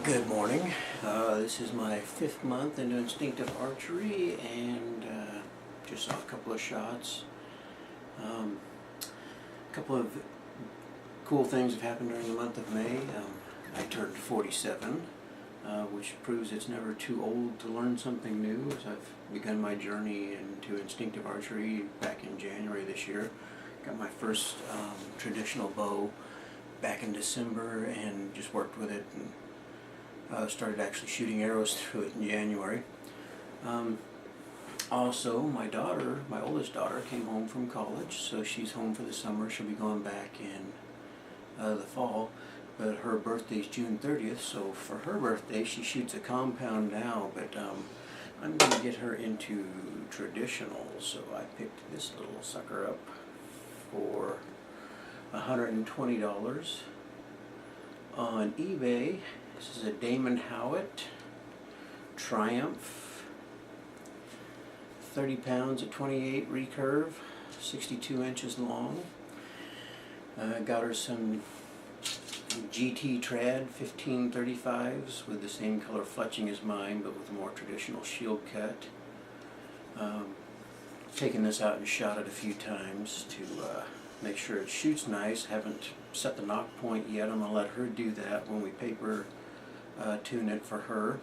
Good morning. This is my 5th month into Instinctive Archery, and just saw a couple of shots. A couple of cool things have happened during the month of May. I turned 47, which proves it's never too old to learn something new, as I've begun my journey into Instinctive Archery back in January this year. Got my first traditional bow back in December and just worked with it and started actually shooting arrows through it in January. Also, my daughter, my oldest daughter, came home from college, so she's home for the summer. She'll be going back in the fall, but her birthday's June 30th, so for her birthday she shoots a compound now, but I'm going to get her into traditional, so I picked this little sucker up for $120 on eBay. This is a Damon Howitt Triumph, 30 pounds at 28 recurve, 62 inches long. Got her some GT Trad 1535s with the same color fletching as mine, but with a more traditional shield cut. Taken this out and shot it a few times to make sure it shoots nice. Haven't set the knock point yet. I'm going to let her do that when we paper tune it for her.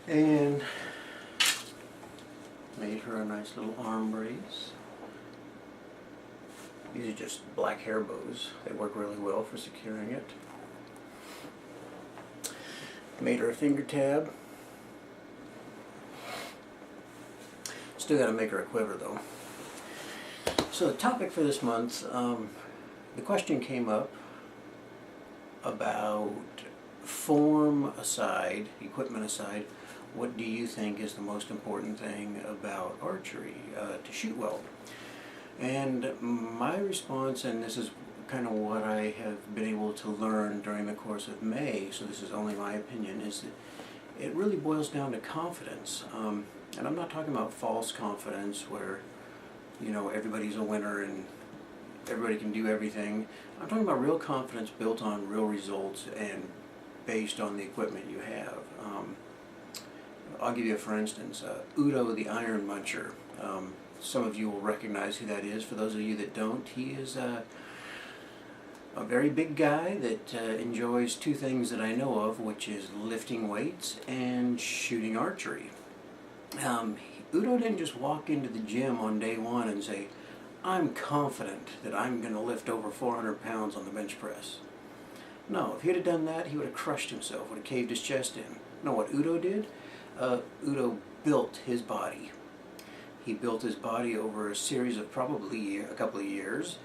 And made her a nice little arm brace. These are just black hair bows. They work really well for securing it. Made her a finger tab. Still got to make her a quiver though. So the topic for this month, the question came up about form aside, equipment aside, what do you think is the most important thing about archery to shoot well? And my response, and this is kind of what I have been able to learn during the course of May, so this is only my opinion, is that it really boils down to confidence. And I'm not talking about false confidence where, you know, everybody's a winner and everybody can do everything. I'm talking about real confidence built on real results and based on the equipment you have. I'll give you a for instance, Udo the Iron Muncher. Some of you will recognize who that is. For those of you that don't, he is a very big guy that enjoys two things that I know of, which is lifting weights and shooting archery. Udo didn't just walk into the gym on day one and say, I'm confident that I'm going to lift over 400 pounds on the bench press. No, if he'd have done that, he would have crushed himself, would have caved his chest in. No, what Udo did? Udo built his body. He built his body over a series of probably a couple of years.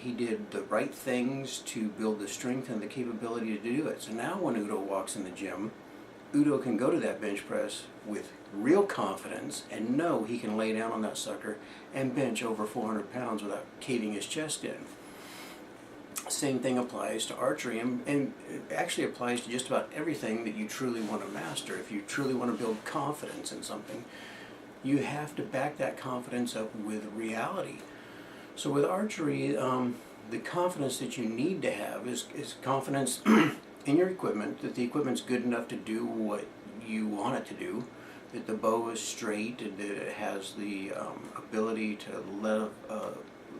He did the right things to build the strength and the capability to do it. So now when Udo walks in the gym, Udo can go to that bench press with real confidence and know he can lay down on that sucker and bench over 400 pounds without caving his chest in. Same thing applies to archery, and it actually applies to just about everything that you truly want to master. If you truly want to build confidence in something, you have to back that confidence up with reality. So with archery, the confidence that you need to have is confidence in your equipment, that the equipment's good enough to do what you want it to do, that the bow is straight, and that it has the ability to let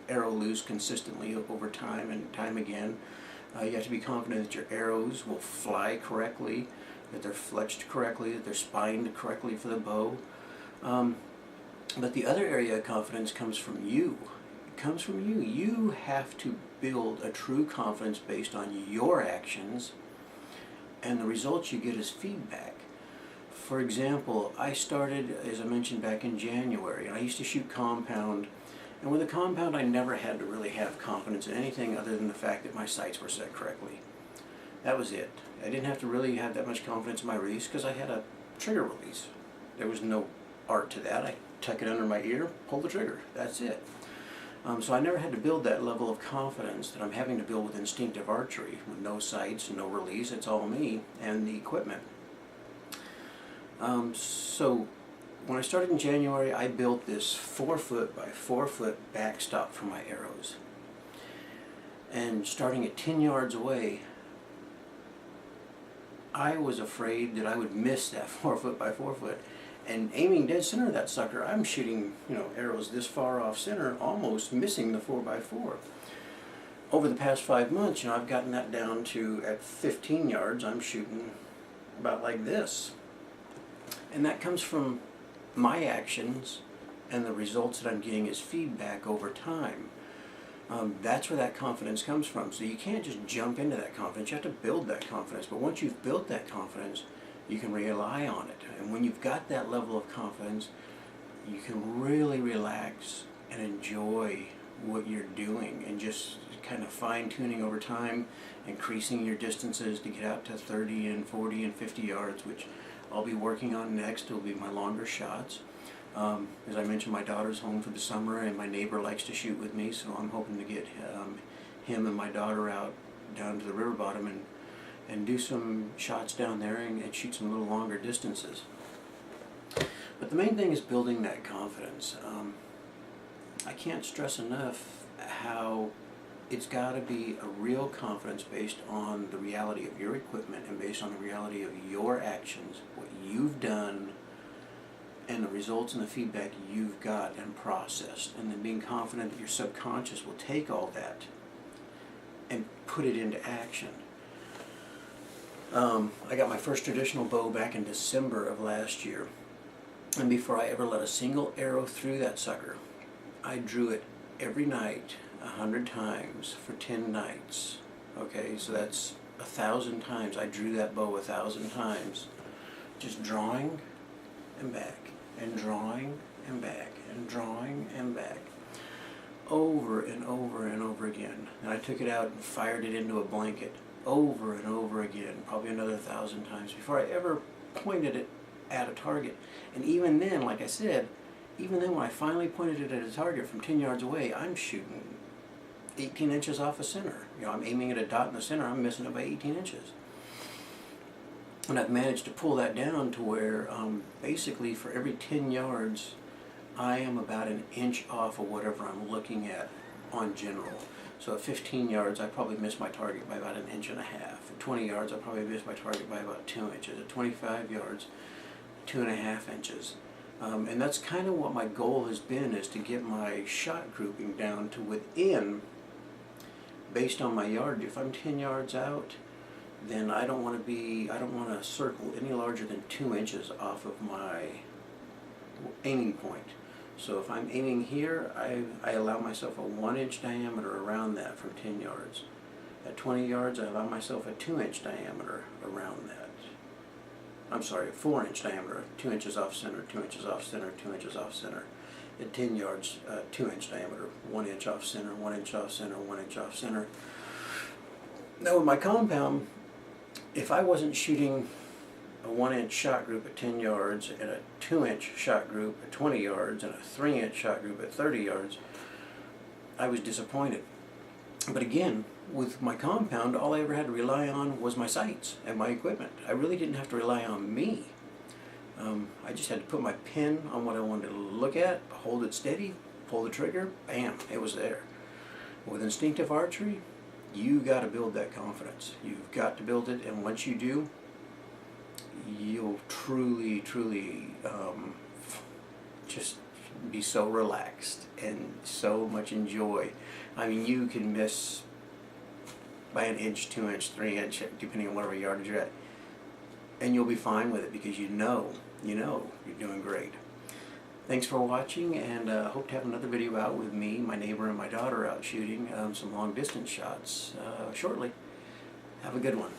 arrow loose consistently over time and time again. You have to be confident that your arrows will fly correctly, that they're fletched correctly, that they're spined correctly for the bow. But the other area of confidence comes from you. It comes from you. You have to build a true confidence based on your actions, and the results you get is feedback. For example, I started, as I mentioned, back in January, and I used to shoot compound. And with a compound, I never had to really have confidence in anything other than the fact that my sights were set correctly. That was it. I didn't have to really have that much confidence in my release because I had a trigger release. There was no art to that. I tuck it under my ear, pull the trigger. That's it. So I never had to build that level of confidence that I'm having to build with Instinctive Archery, with no sights, no release. It's all me and the equipment. So when I started in January, I built this 4 foot by 4 foot backstop for my arrows. And starting at 10 yards away, I was afraid that I would miss that 4 foot by 4 foot. And aiming dead center of that sucker, I'm shooting, arrows this far off center, almost missing the 4x4. Over the past 5 months, I've gotten that down to, at 15 yards, I'm shooting about like this. And that comes from my actions and the results that I'm getting as feedback over time. That's where that confidence comes from. So you can't just jump into that confidence. You have to build that confidence. But once you've built that confidence, you can rely on it. And when you've got that level of confidence, you can really relax and enjoy what you're doing, and just kind of fine-tuning over time, increasing your distances to get out to 30 and 40 and 50 yards, which I'll be working on next. Will be my longer shots. As I mentioned, my daughter's home for the summer, and my neighbor likes to shoot with me, so I'm hoping to get him and my daughter out down to the river bottom and do some shots down there and shoot some little longer distances. But the main thing is building that confidence. I can't stress enough how it's got to be a real confidence based on the reality of your equipment and based on the reality of your actions, what you've done, and the results and the feedback you've got and processed, and then being confident that your subconscious will take all that and put it into action. I got my first traditional bow back in December of last year, and before I ever let a single arrow through that sucker, I drew it every night 100 times for 10 nights. Okay, so that's 1,000 times. I drew that bow 1,000 times, just drawing and back, and drawing and back, and drawing and back, over and over and over again. And I took it out and fired it into a blanket over and over again, probably another 1,000 times before I ever pointed it at a target. And even then, like I said, even then when I finally pointed it at a target from 10 yards away, I'm shooting 18 inches off the center. I'm aiming at a dot in the center, I'm missing it by 18 inches. And I've managed to pull that down to where basically for every 10 yards, I am about an inch off of whatever I'm looking at on general. So at 15 yards, I probably miss my target by about 1.5 inches. At 20 yards, I probably miss my target by about 2 inches. At 25 yards, 2.5 inches. And that's kind of what my goal has been, is to get my shot grouping down to within, based on my yardage. If I'm 10 yards out, then I don't want to circle any larger than 2 inches off of my aiming point. So if I'm aiming here, I allow myself a 1-inch diameter around that from 10 yards. At 20 yards, I allow myself a 2-inch diameter around that. I'm sorry, a 4-inch diameter, 2 inches off center, 2 inches off center, 2 inches off center. At 10 yards, 2-inch diameter, 1 inch off center, 1 inch off center, 1 inch off center. Now with my compound, if I wasn't shooting a 1-inch shot group at 10 yards and a 2-inch shot group at 20 yards and a 3-inch shot group at 30 yards, I was disappointed. But again, with my compound, all I ever had to rely on was my sights and my equipment. I really didn't have to rely on me. I just had to put my pin on what I wanted to look at, hold it steady, pull the trigger, bam, it was there. With Instinctive Archery, you got to build that confidence. You've got to build it, and once you do, you'll truly just be so relaxed and so much enjoy. I mean, you can miss by 1 inch, 2 inch, 3 inch, depending on whatever yardage you're at, and you'll be fine with it because you know you're doing great. Thanks for watching, and hope to have another video out with me, my neighbor, and my daughter out shooting some long distance shots shortly. Have a good one.